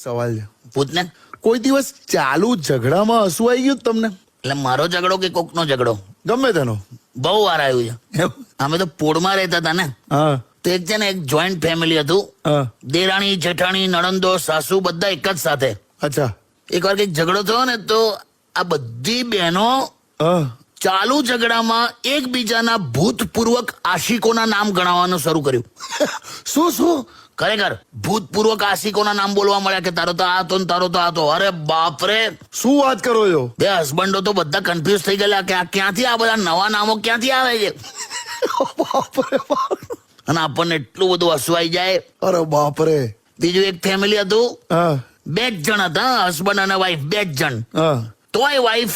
સવાલ છે, પૂછને. કોઈ દિવસ ચાલુ ઝઘડામાં હસવું આવી ગયું તમને? એટલે મારો ઝઘડો કે કોકનો ઝઘડો? ગમે તેનો. બહુ વાર આવ્યું છે. એમ? અમે તો પોળમાં રહેતા હતા ને, હા તો એક છે ને એક જોઈન્ટ ફેમિલી હતું. હા. દેરાણી જેઠાણી નણંદો સાસુ બધા એક જ સાથે. અચ્છા. એકવાર કઈક ઝઘડો થયો ને તો આ બધી બહેનો હા. ચાલુ ઝઘડામાં એકબીજાના ભૂતપૂર્વક આશિકોના નામ ગણાવવાનું શરૂ કર્યું. શું શું? ખરેખર ભૂતપૂર્વક આશિકોના નામ બોલવા મળ્યા કે તારો તો આ હતો ને તારો તો આ હતો. અરે બાપરે, શું વાત કરો છો? બે હસબન્ડો તો બધા કન્ફ્યુઝ થઈ ગયેલા કે આ ક્યાંથી આ બધા નવા નામો ક્યાંથી આવે છે. બાપરે બાપ. અને આપણને એટલું બધું હસવાઈ જાય. અરે બાપરે. બીજું એક ફેમિલી હતું, હા 2 જ જણ હતા, હસબન્ડ અને વાઈફ 2 જ જણ. હા. તોય વાઈફ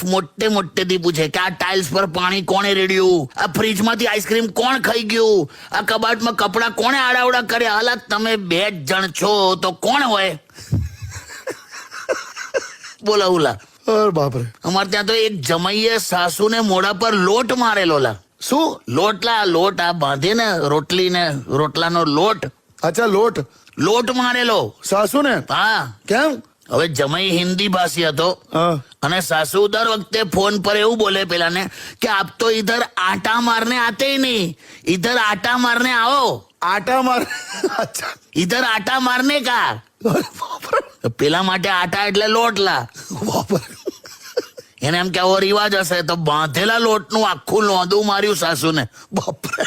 મોટેથી પૂછે કે આ ટાઇલ્સ પર પાણી કોણે રેડ્યું, આ ફ્રીજમાંથી આઈસ્ક્રીમ કોણ ખાઈ ગયું, આ કબાટમાં કપડા કોણે આડાવડા કર્યા. હાલા તમે 2 જ જણ છો તો કોણ હોય? બોલો ઉલા. અરે બાપરે. અમારે ત્યાં તો એક જમાઈએ સાસુને મોઢા પર લોટ મારેલો. લા શું? લોટ આ બાંધે ને રોટલી ને રોટલાનો લોટ, અચ્છા, લોટ મારેલો. સાસુ ને? હા. કેમ? હવે જમાઈ હિન્દી ભાષી હતો હા. અને સાસુ દર વખતે ફોન પર એવું બોલે પેલાને કે આપ તો ઇધર આટા મારને આતે ही नहीं, इधर आटा मारने आओ, આટા માર. અચ્છા. इधर आटा मारने का. અરે બાપરે. પેલા માટે આટા એટલે લોટલા. બાપરે. એને એમ કે આવો રિવાજ હશે તો બાંધેલા લોટનું આખું લોંદું માર્યું સાસુને. બાપરે.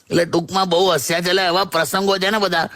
એટલે ટૂંકમાં બહુ હસ્યા છે. એટલે એવા પ્રસંગો છે ને બધા.